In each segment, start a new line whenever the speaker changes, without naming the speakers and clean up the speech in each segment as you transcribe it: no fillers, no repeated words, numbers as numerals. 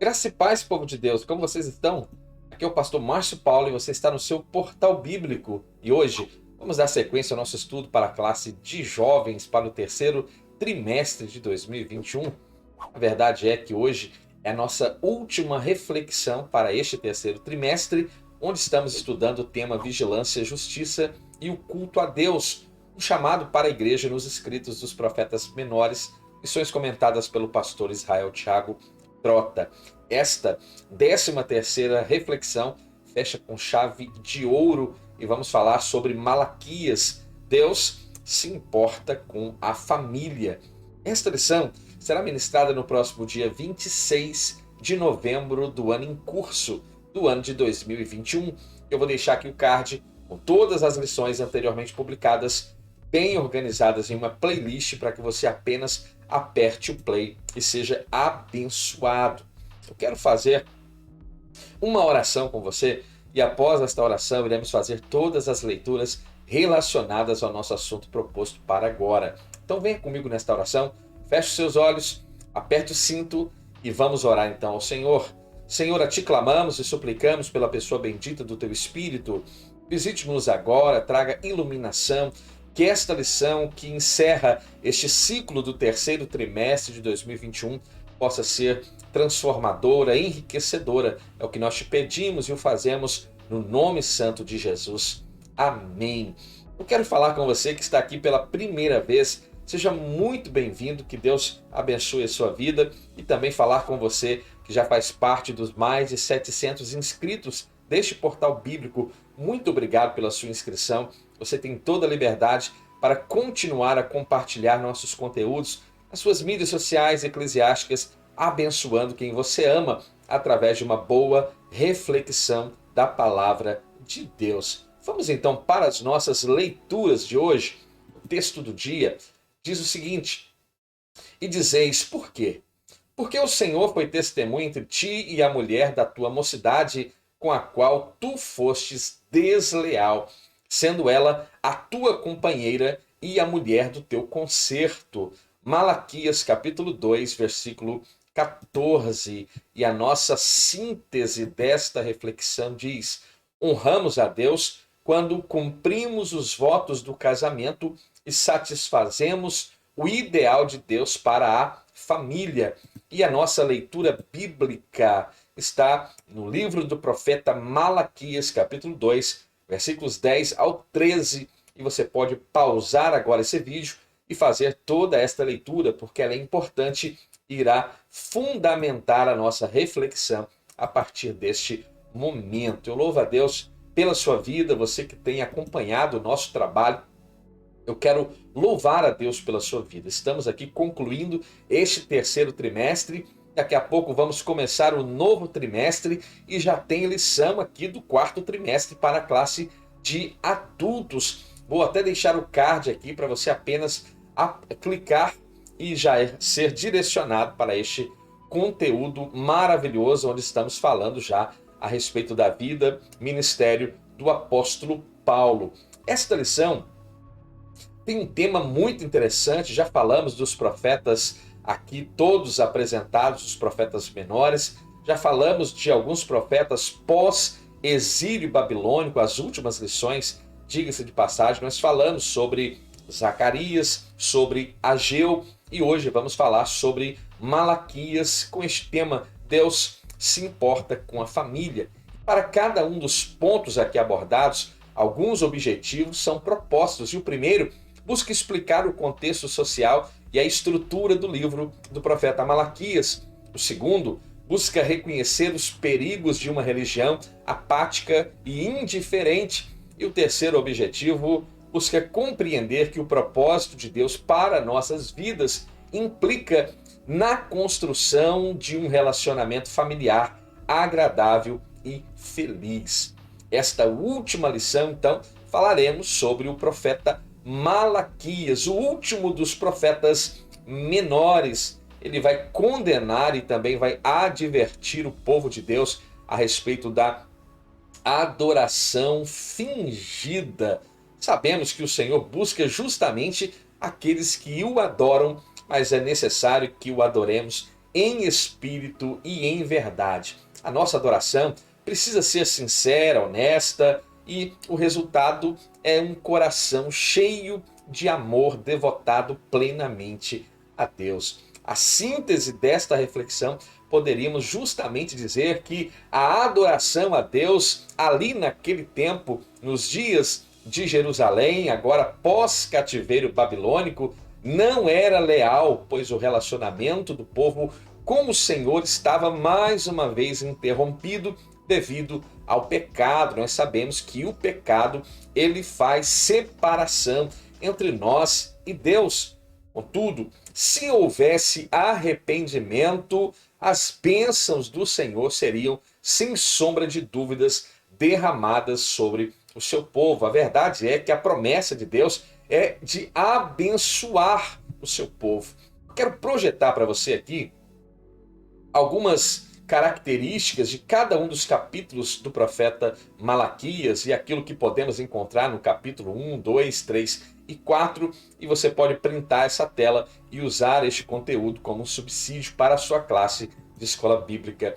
Graça e paz, povo de Deus, como vocês estão? Aqui é o pastor Márcio Paulo e você está no seu portal bíblico. E hoje vamos dar sequência ao nosso estudo para a classe de jovens para o terceiro trimestre de 2021. A verdade é que hoje é a nossa última reflexão para este terceiro trimestre, onde estamos estudando o tema Vigilância, Justiça e o Culto a Deus, um chamado para a igreja nos escritos dos profetas menores, lições comentadas pelo pastor Israel Thiago Trota. Esta 13ª reflexão fecha com chave de ouro e vamos falar sobre Malaquias. Deus se importa com a família. Esta lição será ministrada no próximo dia 26 de novembro do ano em curso, do ano de 2021. Eu vou deixar aqui o card com todas as lições anteriormente publicadas, bem organizadas em uma playlist para que você apenas aperte o play e seja abençoado. Eu quero fazer uma oração com você e após esta oração iremos fazer todas as leituras relacionadas ao nosso assunto proposto para agora. Então venha comigo nesta oração, feche os seus olhos, aperte o cinto e vamos orar então ao Senhor. Senhor, a Ti clamamos e suplicamos pela pessoa bendita do Teu Espírito. Visite-nos agora, traga iluminação, que esta lição que encerra este ciclo do terceiro trimestre de 2021 possa ser transformadora, enriquecedora. É o que nós te pedimos e o fazemos no nome santo de Jesus. Amém. Eu quero falar com você que está aqui pela primeira vez. Seja muito bem-vindo, que Deus abençoe a sua vida, e também falar com você que já faz parte dos mais de 700 inscritos deste portal bíblico. Muito obrigado pela sua inscrição. Você tem toda a liberdade para continuar a compartilhar nossos conteúdos nas suas mídias sociais eclesiásticas, abençoando quem você ama através de uma boa reflexão da palavra de Deus. Vamos então para as nossas leituras de hoje. O texto do dia diz o seguinte: E dizeis por quê? Porque o Senhor foi testemunha entre ti e a mulher da tua mocidade, com a qual tu fostes desleal, sendo ela a tua companheira e a mulher do teu concerto. Malaquias capítulo 2, versículo 14. E a nossa síntese desta reflexão diz: honramos a Deus quando cumprimos os votos do casamento e satisfazemos o ideal de Deus para a família. E a nossa leitura bíblica está no livro do profeta Malaquias, capítulo 2, versículos 10 ao 13. E você pode pausar agora esse vídeo e fazer toda esta leitura, porque ela é importante e irá fundamentar a nossa reflexão a partir deste momento. Eu louvo a Deus pela sua vida, você que tem acompanhado o nosso trabalho. Eu quero louvar a Deus pela sua vida. Estamos aqui concluindo este terceiro trimestre. Daqui a pouco vamos começar o novo trimestre e já tem lição aqui do quarto trimestre para a classe de adultos. Vou até deixar o card aqui para você apenas clicar e já ser direcionado para este conteúdo maravilhoso, onde estamos falando já a respeito da vida, ministério do apóstolo Paulo. Esta lição tem um tema muito interessante. Já falamos dos profetas aqui, todos apresentados, os profetas menores. Já falamos de alguns profetas pós-exílio babilônico, as últimas lições, diga-se de passagem, nós falamos sobre Zacarias, sobre Ageu, e hoje vamos falar sobre Malaquias, com este tema: Deus se importa com a família. Para cada um dos pontos aqui abordados, alguns objetivos são propostos, e o primeiro busca explicar o contexto social e a estrutura do livro do profeta Malaquias. O segundo busca reconhecer os perigos de uma religião apática e indiferente. E o terceiro objetivo busca compreender que o propósito de Deus para nossas vidas implica na construção de um relacionamento familiar agradável e feliz. Esta última lição, então, falaremos sobre o profeta Malaquias, o último dos profetas menores. Ele vai condenar e também vai advertir o povo de Deus a respeito da adoração fingida. Sabemos que o Senhor busca justamente aqueles que o adoram, mas é necessário que o adoremos em espírito e em verdade. A nossa adoração precisa ser sincera, honesta, e o resultado é um coração cheio de amor, devotado plenamente a Deus. A síntese desta reflexão, poderíamos justamente dizer que a adoração a Deus ali naquele tempo, nos dias de Jerusalém, agora pós-cativeiro babilônico, não era leal, pois o relacionamento do povo com o Senhor estava mais uma vez interrompido devido ao pecado. Nós sabemos que o pecado, ele faz separação entre nós e Deus. Contudo, se houvesse arrependimento, as bênçãos do Senhor seriam, sem sombra de dúvidas, derramadas sobre o seu povo. A verdade é que a promessa de Deus é de abençoar o seu povo. Quero projetar para você aqui algumas características de cada um dos capítulos do profeta Malaquias e aquilo que podemos encontrar no capítulo 1, 2, 3 e 4, e você pode printar essa tela e usar este conteúdo como um subsídio para a sua classe de escola bíblica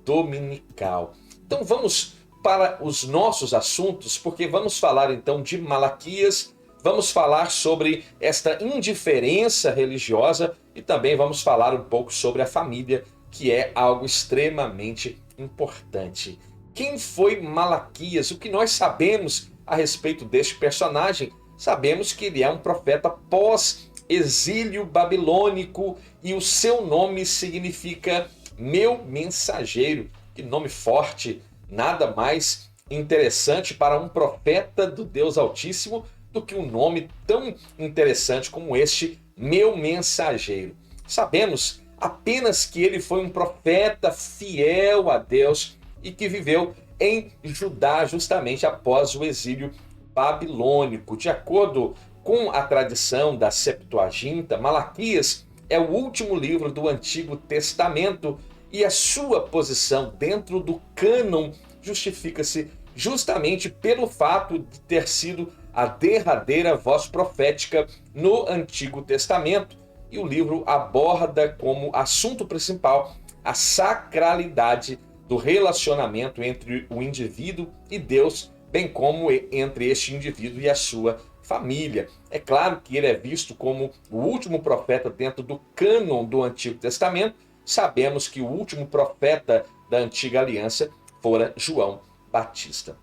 dominical. Então vamos para os nossos assuntos, porque vamos falar então de Malaquias, vamos falar sobre esta indiferença religiosa e também vamos falar um pouco sobre a família, que é algo extremamente importante. Quem foi Malaquias? O que nós sabemos a respeito deste personagem? Sabemos que ele é um profeta pós-exílio babilônico e o seu nome significa meu mensageiro. Que nome forte, nada mais interessante para um profeta do Deus Altíssimo do que um nome tão interessante como este, meu mensageiro. Sabemos apenas que ele foi um profeta fiel a Deus e que viveu em Judá justamente após o exílio babilônico. De acordo com a tradição da Septuaginta, Malaquias é o último livro do Antigo Testamento e a sua posição dentro do cânon justifica-se justamente pelo fato de ter sido a derradeira voz profética no Antigo Testamento. E o livro aborda como assunto principal a sacralidade do relacionamento entre o indivíduo e Deus, bem como entre este indivíduo e a sua família. É claro que ele é visto como o último profeta dentro do cânon do Antigo Testamento. Sabemos que o último profeta da Antiga Aliança fora João Batista.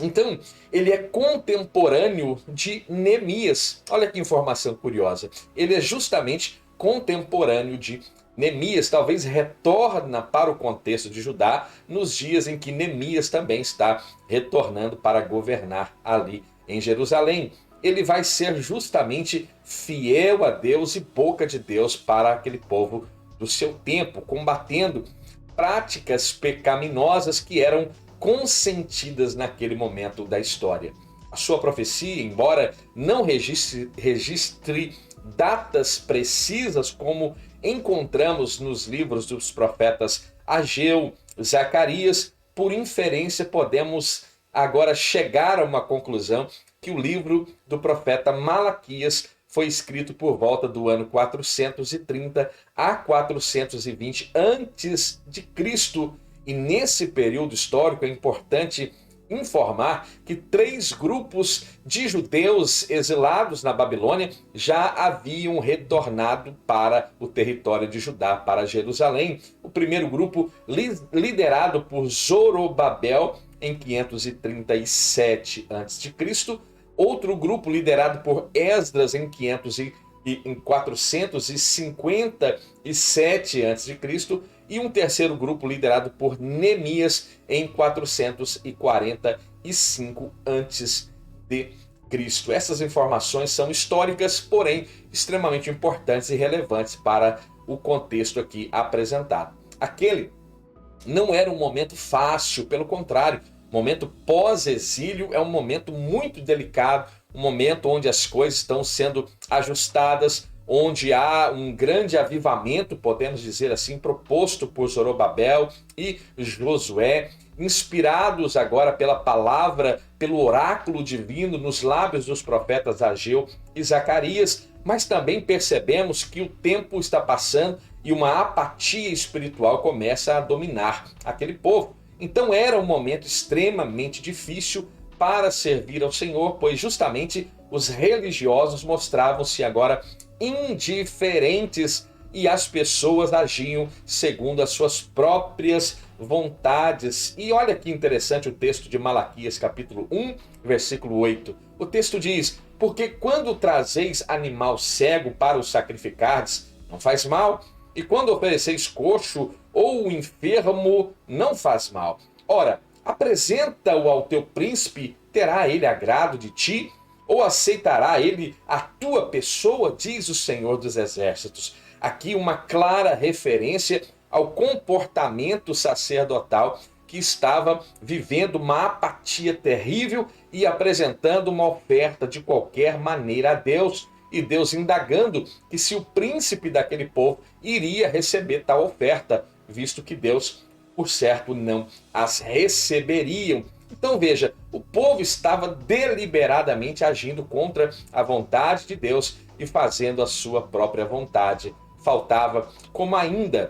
Então, ele é contemporâneo de Neemias. Olha que informação curiosa. Ele é justamente contemporâneo de Neemias. Talvez retorna para o contexto de Judá nos dias em que Neemias também está retornando para governar ali em Jerusalém. Ele vai ser justamente fiel a Deus e boca de Deus para aquele povo do seu tempo, combatendo práticas pecaminosas que eram consentidas naquele momento da história. A sua profecia, embora não registre datas precisas como encontramos nos livros dos profetas Ageu, Zacarias, por inferência podemos agora chegar a uma conclusão que o livro do profeta Malaquias foi escrito por volta do ano 430 a 420 antes de Cristo. E nesse período histórico é importante informar que 3 grupos de judeus exilados na Babilônia já haviam retornado para o território de Judá, para Jerusalém. O primeiro grupo, liderado por Zorobabel, em 537 a.C., outro grupo liderado por Esdras em 457 a.C., e um terceiro grupo liderado por Neemias em 445 a.C. Essas informações são históricas, porém extremamente importantes e relevantes para o contexto aqui apresentado. Aquele não era um momento fácil, pelo contrário, o momento pós-exílio é um momento muito delicado, um momento onde as coisas estão sendo ajustadas, onde há um grande avivamento, podemos dizer assim, proposto por Zorobabel e Josué, inspirados agora pela palavra, pelo oráculo divino nos lábios dos profetas Ageu e Zacarias, mas também percebemos que o tempo está passando e uma apatia espiritual começa a dominar aquele povo. Então era um momento extremamente difícil para servir ao Senhor, pois justamente os religiosos mostravam-se agora indiferentes e as pessoas agiam segundo as suas próprias vontades. E olha que interessante o texto de Malaquias, capítulo 1, versículo 8. O texto diz: porque quando trazeis animal cego para o sacrificardes, não faz mal, e quando ofereceis coxo ou enfermo, não faz mal. Ora, apresenta-o ao teu príncipe, terá ele agrado de ti? Ou aceitará ele a tua pessoa, diz o Senhor dos Exércitos. Aqui uma clara referência ao comportamento sacerdotal que estava vivendo uma apatia terrível e apresentando uma oferta de qualquer maneira a Deus. E Deus indagando que se o príncipe daquele povo iria receber tal oferta, visto que Deus, por certo, não as receberiam. Então veja, o povo estava deliberadamente agindo contra a vontade de Deus e fazendo a sua própria vontade. Faltava, como ainda,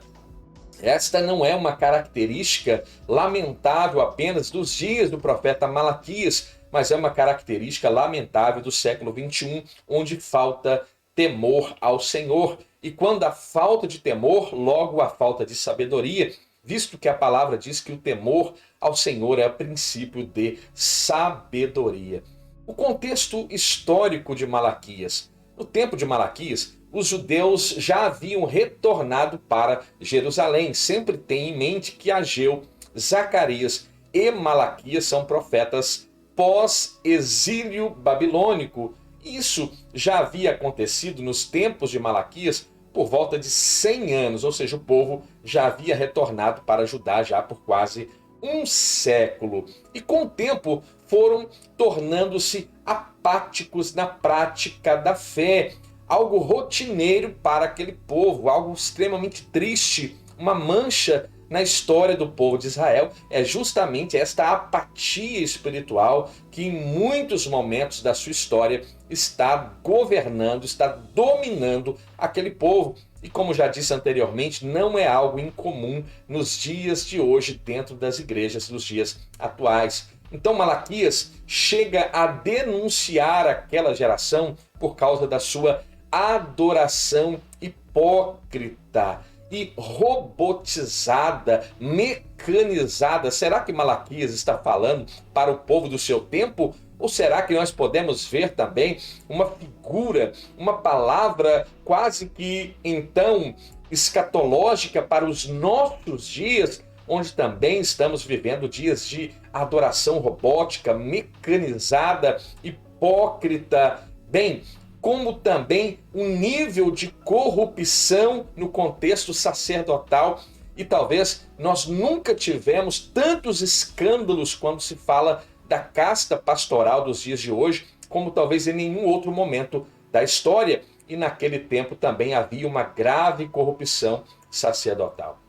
esta não é uma característica lamentável apenas dos dias do profeta Malaquias, mas é uma característica lamentável do século 21, onde falta temor ao Senhor. E quando há falta de temor, logo há falta de sabedoria, visto que a palavra diz que o temor ao Senhor é o princípio de sabedoria. O contexto histórico de Malaquias. No tempo de Malaquias, os judeus já haviam retornado para Jerusalém. Sempre tem em mente que Ageu, Zacarias e Malaquias são profetas pós-exílio babilônico. Isso já havia acontecido nos tempos de Malaquias por volta de 100 anos, ou seja, o povo já havia retornado para Judá já por quase um século. E com o tempo foram tornando-se apáticos na prática da fé. Algo rotineiro para aquele povo, algo extremamente triste, uma mancha na história do povo de Israel. É justamente esta apatia espiritual que em muitos momentos da sua história está governando, está dominando aquele povo. E como já disse anteriormente, não é algo incomum nos dias de hoje dentro das igrejas, nos dias atuais. Então Malaquias chega a denunciar aquela geração por causa da sua adoração hipócrita e robotizada, mecanizada. Será que Malaquias está falando para o povo do seu tempo? Ou será que nós podemos ver também uma figura, uma palavra quase que então escatológica para os nossos dias, onde também estamos vivendo dias de adoração robótica, mecanizada, hipócrita? Bem, como também um nível de corrupção no contexto sacerdotal. E talvez nós nunca tivemos tantos escândalos quando se fala da casta pastoral dos dias de hoje, como talvez em nenhum outro momento da história. E naquele tempo também havia uma grave corrupção sacerdotal.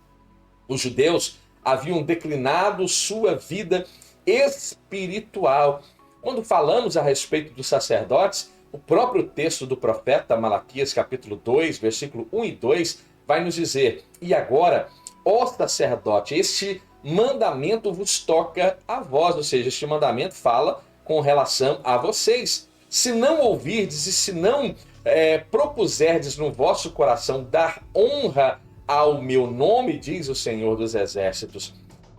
Os judeus haviam declinado sua vida espiritual. Quando falamos a respeito dos sacerdotes, o próprio texto do profeta Malaquias, capítulo 2, versículo 1 e 2, vai nos dizer: e agora, ó sacerdote, este mandamento vos toca a vós, ou seja, este mandamento fala com relação a vocês. Se não ouvirdes e se não propuserdes no vosso coração dar honra ao meu nome, diz o Senhor dos Exércitos,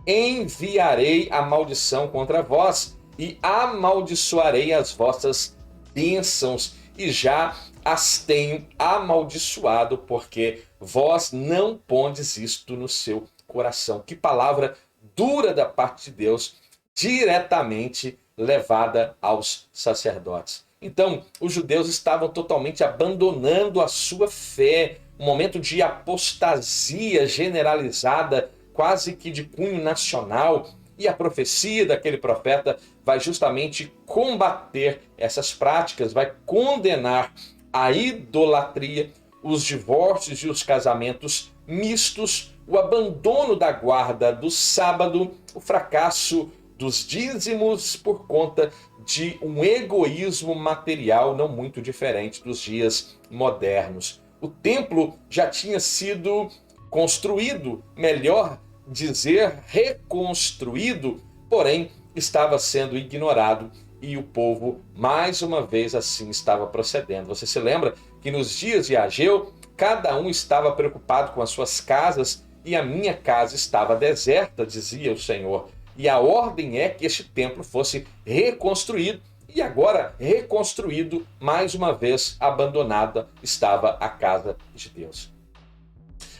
enviarei a maldição contra vós e amaldiçoarei as vossas bênçãos, e já as tenho amaldiçoado, porque vós não pondes isto no seu coração. Que palavra dura da parte de Deus, diretamente levada aos sacerdotes. Então, os judeus estavam totalmente abandonando a sua fé, um momento de apostasia generalizada, quase que de cunho nacional. E a profecia daquele profeta vai justamente combater essas práticas, vai condenar a idolatria, os divórcios e os casamentos mistos, o abandono da guarda do sábado, o fracasso dos dízimos por conta de um egoísmo material não muito diferente dos dias modernos. O templo já tinha sido construído, melhor dizer, reconstruído, porém estava sendo ignorado e o povo, mais uma vez, assim estava procedendo. Você se lembra que nos dias de Ageu, cada um estava preocupado com as suas casas e a minha casa estava deserta, dizia o Senhor. E a ordem é que este templo fosse reconstruído, e agora reconstruído, mais uma vez abandonada estava a casa de Deus.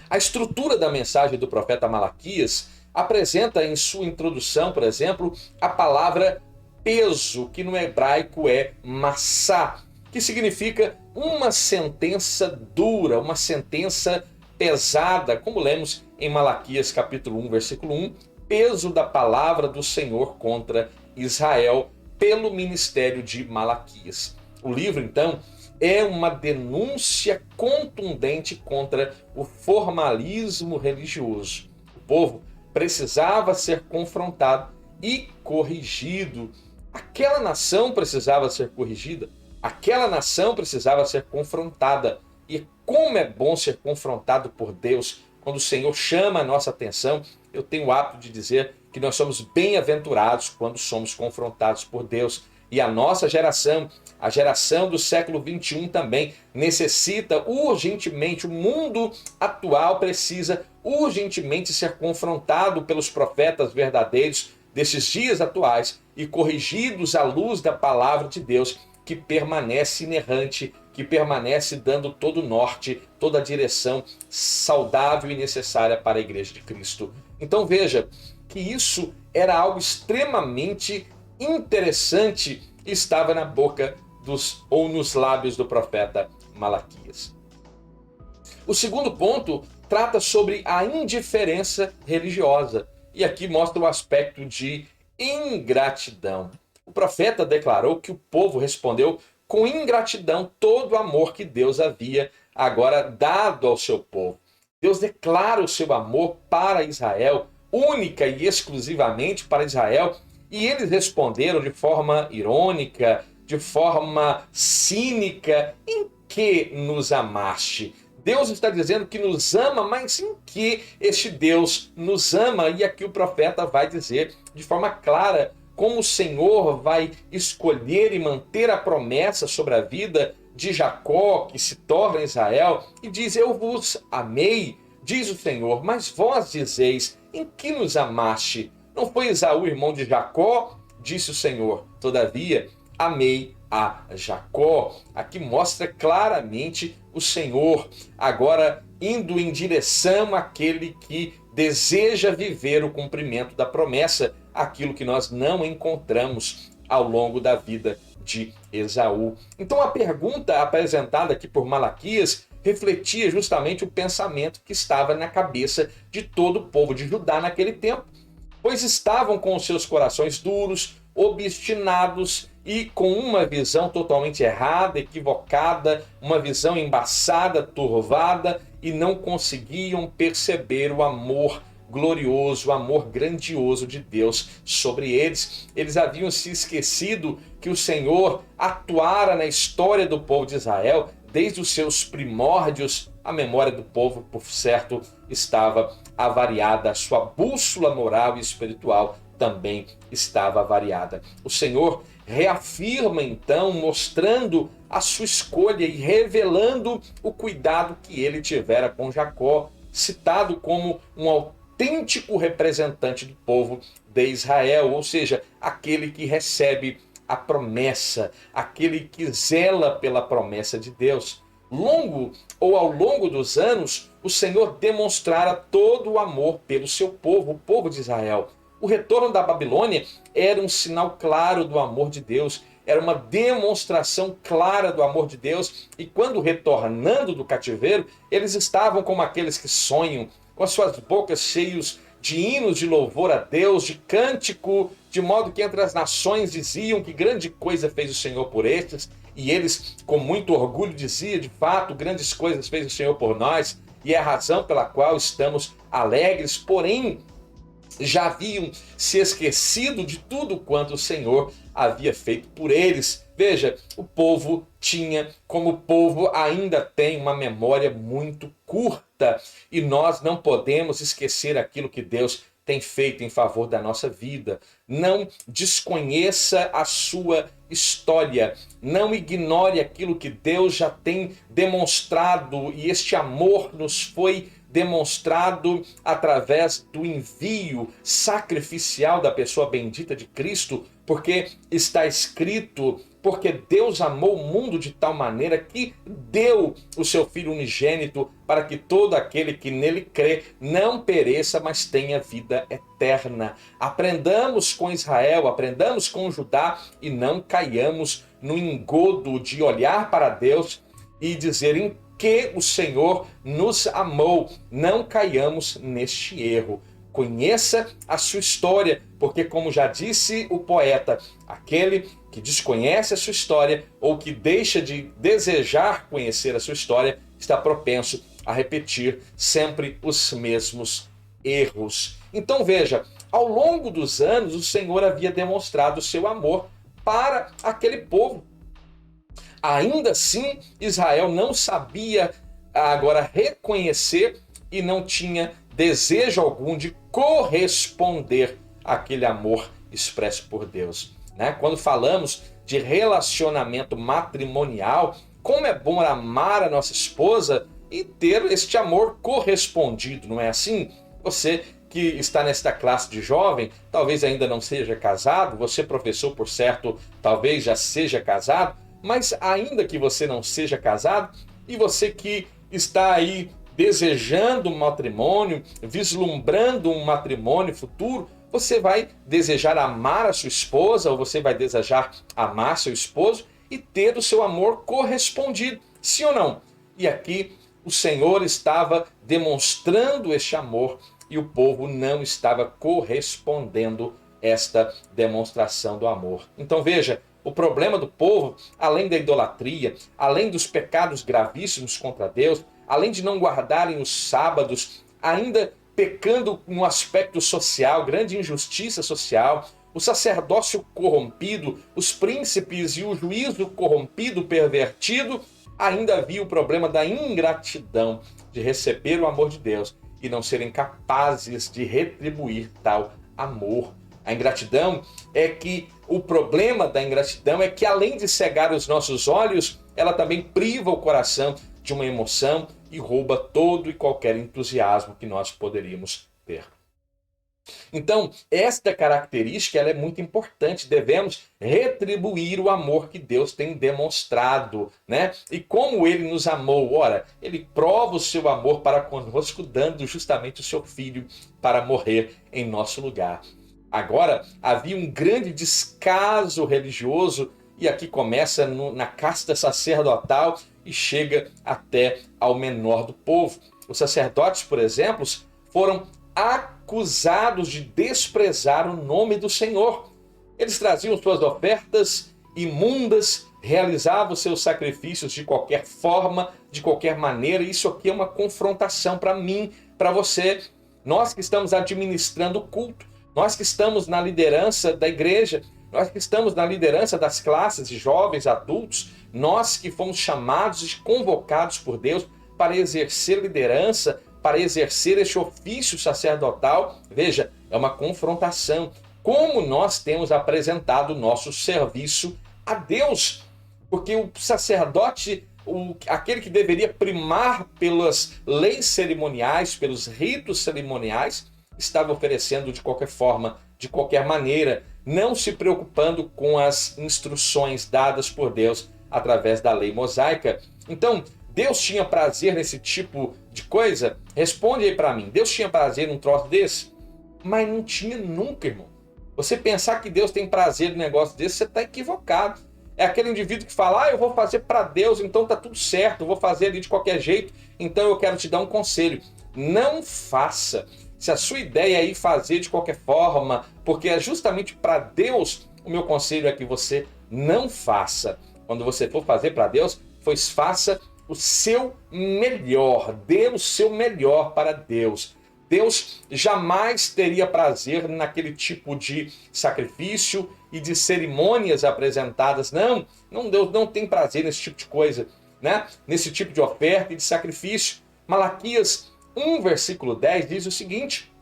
A estrutura da mensagem do profeta Malaquias apresenta em sua introdução, por exemplo, a palavra peso, que no hebraico é massá, que significa uma sentença dura, uma sentença pesada, como lemos em Malaquias capítulo 1, versículo 1, peso da palavra do Senhor contra Israel pelo ministério de Malaquias. O livro, então, é uma denúncia contundente contra o formalismo religioso. O povo precisava ser confrontado e corrigido. Aquela nação precisava ser corrigida, aquela nação precisava ser confrontada. E como é bom ser confrontado por Deus, quando o Senhor chama a nossa atenção. Eu tenho o hábito de dizer que nós somos bem-aventurados quando somos confrontados por Deus. E a nossa geração, a geração do século 21 também, necessita urgentemente, o mundo atual precisa urgentemente ser confrontado pelos profetas verdadeiros desses dias atuais e corrigidos à luz da palavra de Deus, que permanece inerrante, que permanece dando todo o norte, toda a direção saudável e necessária para a Igreja de Cristo. Então veja que isso era algo extremamente interessante e estava na boca ou nos lábios do profeta Malaquias. O segundo ponto trata sobre a indiferença religiosa. E aqui mostra o aspecto de ingratidão. O profeta declarou que o povo respondeu com ingratidão todo o amor que Deus havia agora dado ao seu povo. Deus declara o seu amor para Israel, única e exclusivamente para Israel, e eles responderam de forma irônica, de forma cínica: em que nos amaste? Deus está dizendo que nos ama, mas em que este Deus nos ama? E aqui o profeta vai dizer de forma clara como o Senhor vai escolher e manter a promessa sobre a vida de Jacó, que se torna Israel, e diz: eu vos amei, diz o Senhor, mas vós dizeis: em que nos amaste? Não foi Esaú irmão de Jacó? Disse o Senhor, todavia amei a Jacó. Aqui mostra claramente o Senhor agora indo em direção àquele que deseja viver o cumprimento da promessa, aquilo que nós não encontramos ao longo da vida de Esaú. Então a pergunta apresentada aqui por Malaquias refletia justamente o pensamento que estava na cabeça de todo o povo de Judá naquele tempo, pois estavam com os seus corações duros, obstinados e com uma visão totalmente errada, equivocada, uma visão embaçada, turvada, e não conseguiam perceber o amor glorioso, o amor grandioso de Deus sobre eles. Eles haviam se esquecido que o Senhor atuara na história do povo de Israel desde os seus primórdios. A memória do povo, por certo, estava avariada, a sua bússola moral e espiritual também estava avariada. O Senhor reafirma então, mostrando a sua escolha e revelando o cuidado que ele tivera com Jacó, citado como um autêntico representante do povo de Israel, ou seja, aquele que recebe a promessa, aquele que zela pela promessa de Deus. Ao longo dos anos, o Senhor demonstrara todo o amor pelo seu povo, o povo de Israel. O retorno da Babilônia era um sinal claro do amor de Deus, era uma demonstração clara do amor de Deus, e quando retornando do cativeiro, eles estavam como aqueles que sonham, com as suas bocas cheias de hinos de louvor a Deus, de cântico, de modo que entre as nações diziam que grande coisa fez o Senhor por estes, e eles com muito orgulho diziam: de fato, grandes coisas fez o Senhor por nós, e é a razão pela qual estamos alegres. Porém, já haviam se esquecido de tudo quanto o Senhor havia feito por eles. Veja, o povo tinha, como o povo ainda tem, uma memória muito curta, e nós não podemos esquecer aquilo que Deus tem feito em favor da nossa vida. Não desconheça a sua história, não ignore aquilo que Deus já tem demonstrado, e este amor nos foi demonstrado através do envio sacrificial da pessoa bendita de Cristo, porque está escrito: porque Deus amou o mundo de tal maneira que deu o seu Filho unigênito, para que todo aquele que nele crê não pereça, mas tenha vida eterna. Aprendamos com Israel, aprendamos com Judá, e não caiamos no engodo de olhar para Deus e dizer em que o Senhor nos amou. Não caiamos neste erro. Conheça a sua história, porque, como já disse o poeta, aquele que desconhece a sua história ou que deixa de desejar conhecer a sua história está propenso a repetir sempre os mesmos erros. Então veja, ao longo dos anos o Senhor havia demonstrado o seu amor para aquele povo. Ainda assim, Israel não sabia agora reconhecer e não tinha desejo algum de corresponder àquele amor expresso por Deus. Quando falamos de relacionamento matrimonial, como é bom amar a nossa esposa e ter este amor correspondido, não é assim? Você que está nesta classe de jovem, talvez ainda não seja casado, você, professor, por certo, talvez já seja casado, mas ainda que você não seja casado, e você que está aí desejando um matrimônio, vislumbrando um matrimônio futuro, você vai desejar amar a sua esposa, ou você vai desejar amar seu esposo e ter o seu amor correspondido, sim ou não? E aqui o Senhor estava demonstrando este amor e o povo não estava correspondendo esta demonstração do amor. Então veja, o problema do povo, além da idolatria, além dos pecados gravíssimos contra Deus, além de não guardarem os sábados, ainda pecando no aspecto social, grande injustiça social, o sacerdócio corrompido, os príncipes e o juízo corrompido, pervertido, ainda havia o problema da ingratidão, de receber o amor de Deus e não serem capazes de retribuir tal amor. A ingratidão é que, o problema da ingratidão é que, além de cegar os nossos olhos, ela também priva o coração de uma emoção e rouba todo e qualquer entusiasmo que nós poderíamos ter. Então, esta característica ela é muito importante. Devemos retribuir o amor que Deus tem demonstrado, E como Ele nos amou, ora, Ele prova o seu amor para conosco, dando justamente o seu Filho para morrer em nosso lugar. Agora, havia um grande descaso religioso, e aqui começa na casta sacerdotal e chega até ao menor do povo. Os sacerdotes, por exemplo, foram acusados de desprezar o nome do Senhor. Eles traziam suas ofertas imundas, realizavam seus sacrifícios de qualquer forma, de qualquer maneira. Isso aqui é uma confrontação para mim, para você. Nós que estamos administrando o culto, nós que estamos na liderança da igreja, nós que estamos na liderança das classes de jovens, adultos, nós que fomos chamados e convocados por Deus para exercer liderança, para exercer este ofício sacerdotal, veja, é uma confrontação. Como nós temos apresentado o nosso serviço a Deus? Porque o sacerdote, aquele que deveria primar pelas leis cerimoniais, pelos ritos cerimoniais, estava oferecendo de qualquer forma, de qualquer maneira, não se preocupando com as instruções dadas por Deus através da lei mosaica. Então, Deus tinha prazer nesse tipo de coisa? Responde aí para mim. Deus tinha prazer num troço desse? Mas não tinha nunca, irmão. Você pensar que Deus tem prazer num negócio desse, você está equivocado. É aquele indivíduo que fala, eu vou fazer para Deus, então tá tudo certo, eu vou fazer ali de qualquer jeito, então eu quero te dar um conselho. Não faça. Se a sua ideia é ir fazer de qualquer forma, porque é justamente para Deus, o meu conselho é que você não faça. Quando você for fazer para Deus, pois faça o seu melhor, dê o seu melhor para Deus. Deus jamais teria prazer naquele tipo de sacrifício e de cerimônias apresentadas. Não, Deus não tem prazer nesse tipo de coisa, né? Nesse tipo de oferta e de sacrifício. Malaquias 1, versículo 10 diz o seguinte,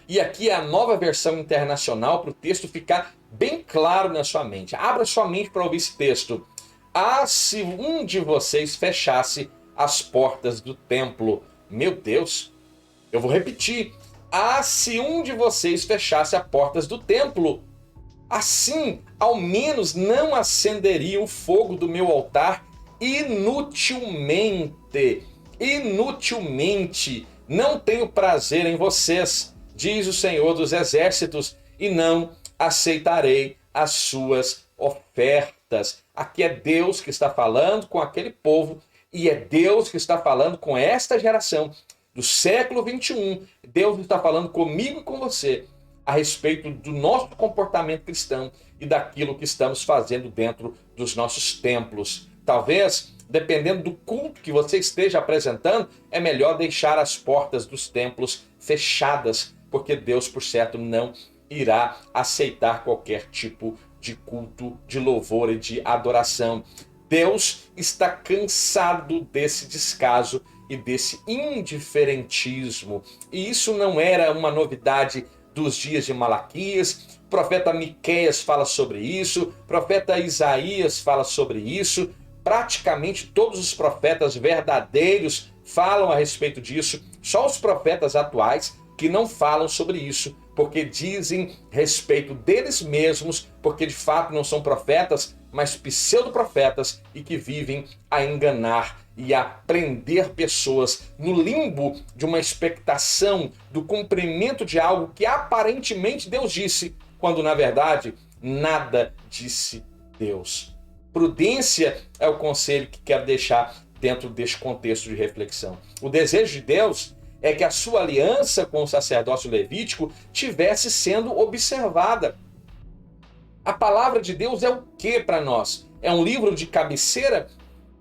e aqui é a Nova Versão Internacional para o texto ficar bem claro na sua mente. Abra sua mente para ouvir esse texto. Ah, se um de vocês fechasse as portas do templo. Meu Deus, eu vou repetir. Ah, se um de vocês fechasse as portas do templo. Assim, ao menos não acenderia o fogo do meu altar inutilmente. Inutilmente. Não tenho prazer em vocês, diz o Senhor dos Exércitos, e não aceitarei as suas ofertas. Aqui é Deus que está falando com aquele povo e é Deus que está falando com esta geração do século 21. Deus está falando comigo e com você a respeito do nosso comportamento cristão e daquilo que estamos fazendo dentro dos nossos templos. Talvez, dependendo do culto que você esteja apresentando, é melhor deixar as portas dos templos fechadas, porque Deus, por certo, não irá aceitar qualquer tipo de culto, de louvor e de adoração. Deus está cansado desse descaso e desse indiferentismo. E isso não era uma novidade dos dias de Malaquias. O profeta Miqueias fala sobre isso, o profeta Isaías fala sobre isso. Praticamente todos os profetas verdadeiros falam a respeito disso. Só os profetas atuais que não falam sobre isso, porque dizem respeito deles mesmos, porque de fato não são profetas, mas pseudoprofetas e que vivem a enganar e a prender pessoas no limbo de uma expectação do cumprimento de algo que aparentemente Deus disse, quando na verdade nada disse Deus. Prudência é o conselho que quero deixar dentro deste contexto de reflexão. O desejo de Deus é que a sua aliança com o sacerdócio levítico tivesse sendo observada. A palavra de Deus é o que para nós? É um livro de cabeceira?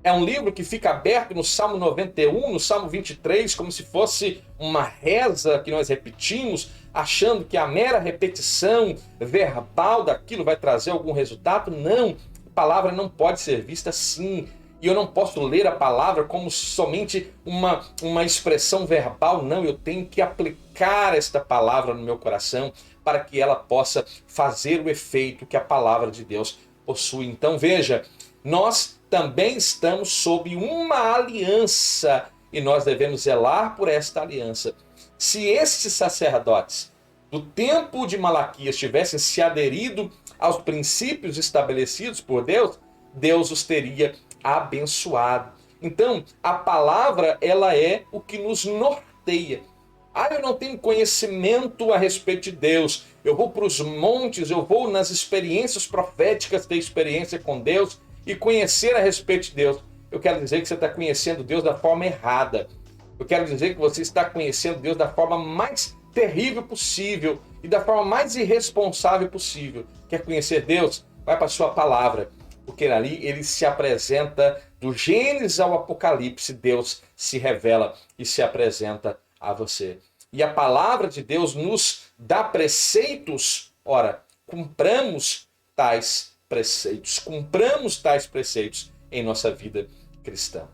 É um livro que fica aberto no Salmo 91, no Salmo 23, como se fosse uma reza que nós repetimos, achando que a mera repetição verbal daquilo vai trazer algum resultado? Não, a palavra não pode ser vista assim. E eu não posso ler a palavra como somente uma expressão verbal, não. Eu tenho que aplicar esta palavra no meu coração para que ela possa fazer o efeito que a palavra de Deus possui. Então veja, nós também estamos sob uma aliança e nós devemos zelar por esta aliança. Se estes sacerdotes do tempo de Malaquias tivessem se aderido aos princípios estabelecidos por Deus, Deus os teria abençoado. Então, a palavra, ela é o que nos norteia. Ah, eu não tenho conhecimento a respeito de Deus. Eu vou para os montes, eu vou nas experiências proféticas, ter experiência com Deus e conhecer a respeito de Deus. Eu quero dizer que você está conhecendo Deus da forma errada. Eu quero dizer que você está conhecendo Deus da forma mais terrível possível e da forma mais irresponsável possível. Quer conhecer Deus? Vai para a sua palavra. Porque ali ele se apresenta do Gênesis ao Apocalipse, Deus se revela e se apresenta a você. E a palavra de Deus nos dá preceitos. Ora, cumpramos tais preceitos. Cumpramos tais preceitos em nossa vida cristã.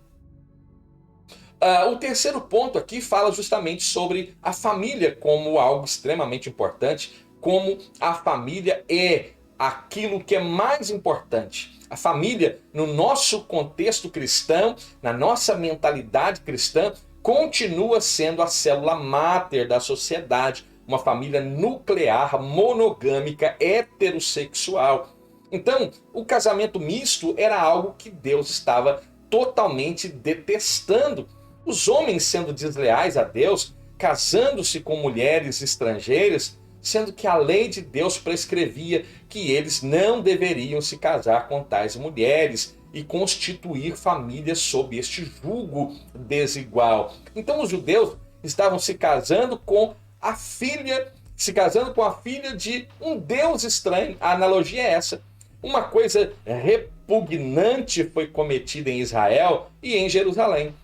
O terceiro ponto aqui fala justamente sobre a família como algo extremamente importante, como a família é aquilo que é mais importante. A família, no nosso contexto cristão, na nossa mentalidade cristã, continua sendo a célula máter da sociedade, uma família nuclear, monogâmica, heterossexual. Então, o casamento misto era algo que Deus estava totalmente detestando. Os homens sendo desleais a Deus, casando-se com mulheres estrangeiras, sendo que a lei de Deus prescrevia que eles não deveriam se casar com tais mulheres e constituir famílias sob este jugo desigual. Então os judeus estavam se casando com a filha de um deus estranho. A analogia é essa. Uma coisa repugnante foi cometida em Israel e em Jerusalém.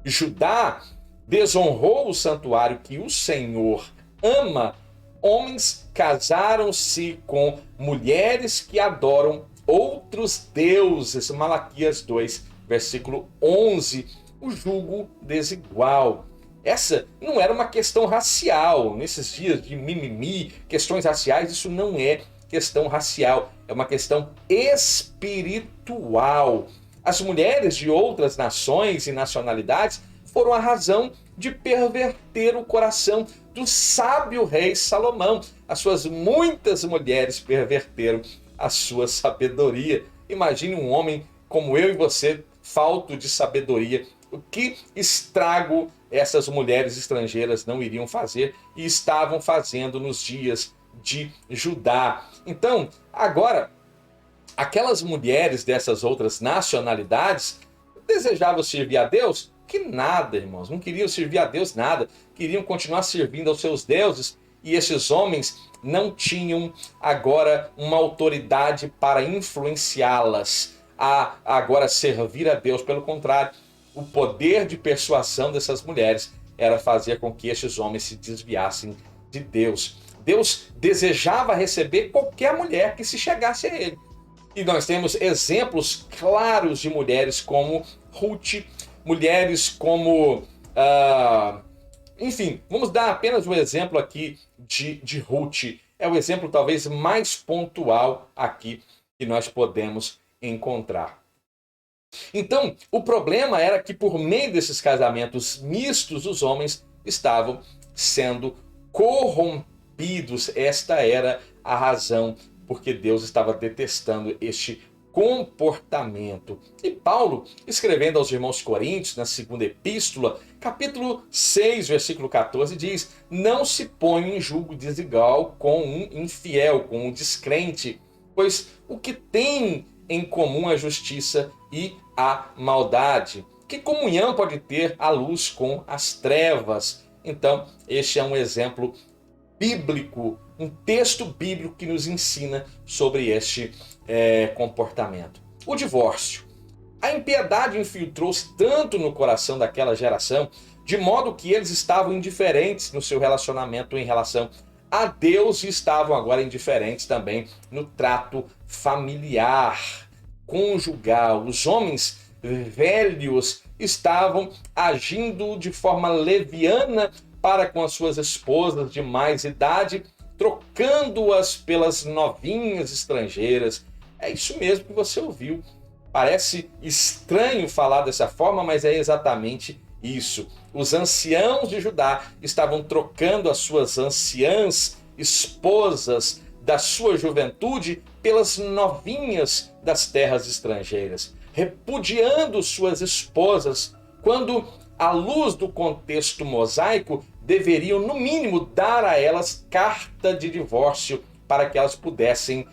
Judá desonrou o santuário que o Senhor ama, homens casaram-se com mulheres que adoram outros deuses. Malaquias 2, versículo 11. O julgo desigual. Essa não era uma questão racial. Nesses dias de mimimi, questões raciais, isso não é questão racial. É uma questão espiritual. As mulheres de outras nações e nacionalidades foram a razão de perverter o coração do sábio rei Salomão. As suas muitas mulheres perverteram a sua sabedoria. Imagine um homem como eu e você, falto de sabedoria. O que estrago essas mulheres estrangeiras não iriam fazer e estavam fazendo nos dias de Judá. Então, agora, aquelas mulheres dessas outras nacionalidades desejavam servir a Deus? Que nada, irmãos, não queriam servir a Deus nada, queriam continuar servindo aos seus deuses, e esses homens não tinham agora uma autoridade para influenciá-las a agora servir a Deus. Pelo contrário, o poder de persuasão dessas mulheres era fazer com que esses homens se desviassem de Deus. Deus desejava receber qualquer mulher que se chegasse a ele. E nós temos exemplos claros de mulheres como Ruth, mulheres como... enfim, vamos dar apenas um exemplo aqui de Ruth. É o exemplo talvez mais pontual aqui que nós podemos encontrar. Então, o problema era que por meio desses casamentos mistos, os homens estavam sendo corrompidos. Esta era a razão porque Deus estava detestando este comportamento. E Paulo, escrevendo aos irmãos coríntios, na segunda epístola, capítulo 6, versículo 14, diz: não se ponha em julgo desigual com um infiel, com um descrente, pois o que tem em comum a justiça e a maldade? Que comunhão pode ter a luz com as trevas? Então, este é um exemplo bíblico, um texto bíblico que nos ensina sobre este comportamento. O divórcio. A impiedade infiltrou-se tanto no coração daquela geração, de modo que eles estavam indiferentes no seu relacionamento em relação a Deus e estavam agora indiferentes também no trato familiar, conjugal. Os homens velhos estavam agindo de forma leviana para com as suas esposas de mais idade, trocando-as pelas novinhas estrangeiras. É isso mesmo que você ouviu. Parece estranho falar dessa forma, mas é exatamente isso. Os anciãos de Judá estavam trocando as suas anciãs esposas da sua juventude pelas novinhas das terras estrangeiras, repudiando suas esposas, quando, à luz do contexto mosaico, deveriam, no mínimo, dar a elas carta de divórcio para que elas pudessem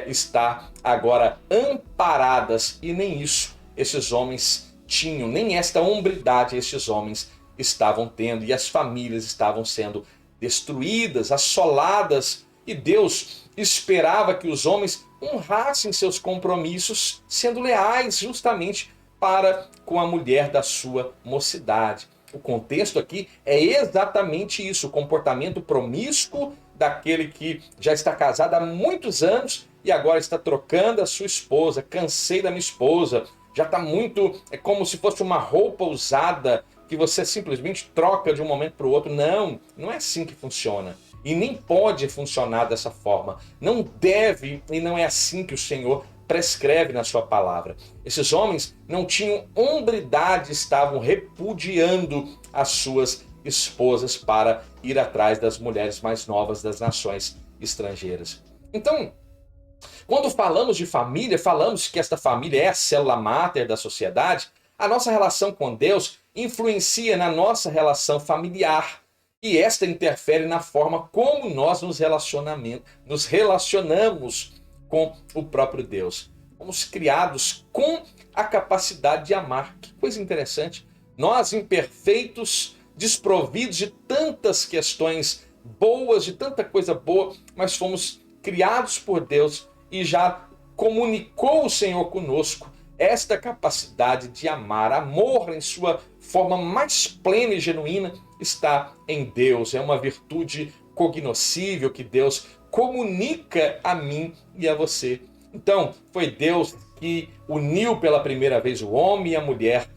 estar agora amparadas. E nem isso esses homens tinham, nem esta hombridade esses homens estavam tendo, e as famílias estavam sendo destruídas, assoladas, e Deus esperava que os homens honrassem seus compromissos, sendo leais justamente para com a mulher da sua mocidade. O contexto aqui é exatamente isso, o comportamento promíscuo daquele que já está casado há muitos anos e agora está trocando a sua esposa. Cansei da minha esposa, já está muito... É como se fosse uma roupa usada que você simplesmente troca de um momento para o outro. Não, não é assim que funciona. E nem pode funcionar dessa forma. Não deve e não é assim que o Senhor prescreve na sua palavra. Esses homens não tinham hombridade, estavam repudiando as suas esposas para ir atrás das mulheres mais novas das nações estrangeiras. Então, quando falamos de família, falamos que esta família é a célula máter da sociedade. A nossa relação com Deus influencia na nossa relação familiar. E esta interfere na forma como nós nos relacionamos com o próprio Deus. Fomos criados com a capacidade de amar. Que coisa interessante. Nós, imperfeitos, desprovidos de tantas questões boas, de tanta coisa boa, mas fomos criados por Deus e já comunicou o Senhor conosco esta capacidade de amar. Amor em sua forma mais plena e genuína está em Deus. É uma virtude cognoscível que Deus comunica a mim e a você. Então, foi Deus que uniu pela primeira vez o homem e a mulher,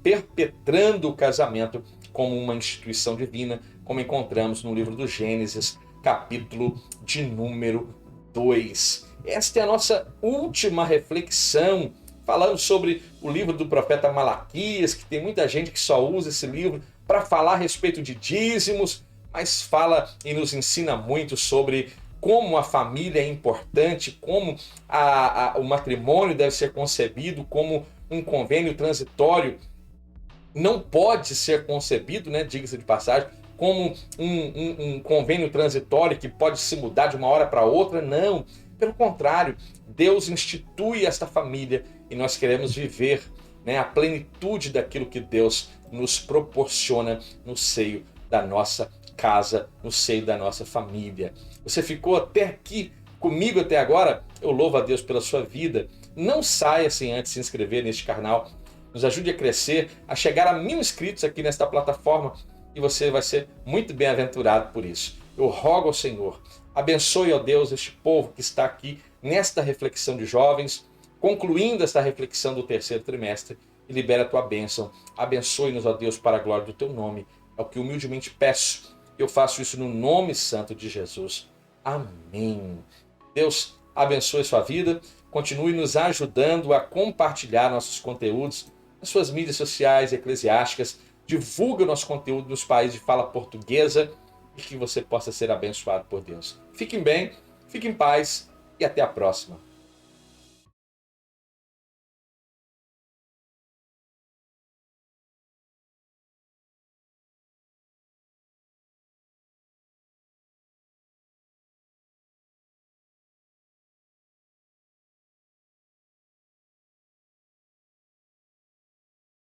perpetrando o casamento como uma instituição divina, como encontramos no livro do Gênesis, capítulo de número 2. Esta é a nossa última reflexão, falando sobre o livro do profeta Malaquias, que tem muita gente que só usa esse livro para falar a respeito de dízimos, mas fala e nos ensina muito sobre como a família é importante, como o matrimônio deve ser concebido, como um convênio transitório não pode ser concebido, né, diga-se de passagem, como um convênio transitório que pode se mudar de uma hora para outra. Não, pelo contrário, Deus institui esta família e nós queremos viver, né, a plenitude daquilo que Deus nos proporciona no seio da nossa casa, no seio da nossa família. Você ficou até aqui comigo até agora? Eu louvo a Deus pela sua vida. Não saia sem antes se inscrever neste canal. Nos ajude a crescer, a chegar a 1000 inscritos aqui nesta plataforma e você vai ser muito bem-aventurado por isso. Eu rogo ao Senhor, abençoe, ó Deus, este povo que está aqui nesta reflexão de jovens, concluindo esta reflexão do terceiro trimestre, e libera a tua bênção. Abençoe-nos, ó Deus, para a glória do teu nome. É o que humildemente peço. Eu faço isso no nome santo de Jesus. Amém. Deus abençoe sua vida. Continue nos ajudando a compartilhar nossos conteúdos nas suas mídias sociais, eclesiásticas. Divulgue o nosso conteúdo nos países de fala portuguesa e que você possa ser abençoado por Deus. Fiquem bem, fiquem em paz e até a próxima.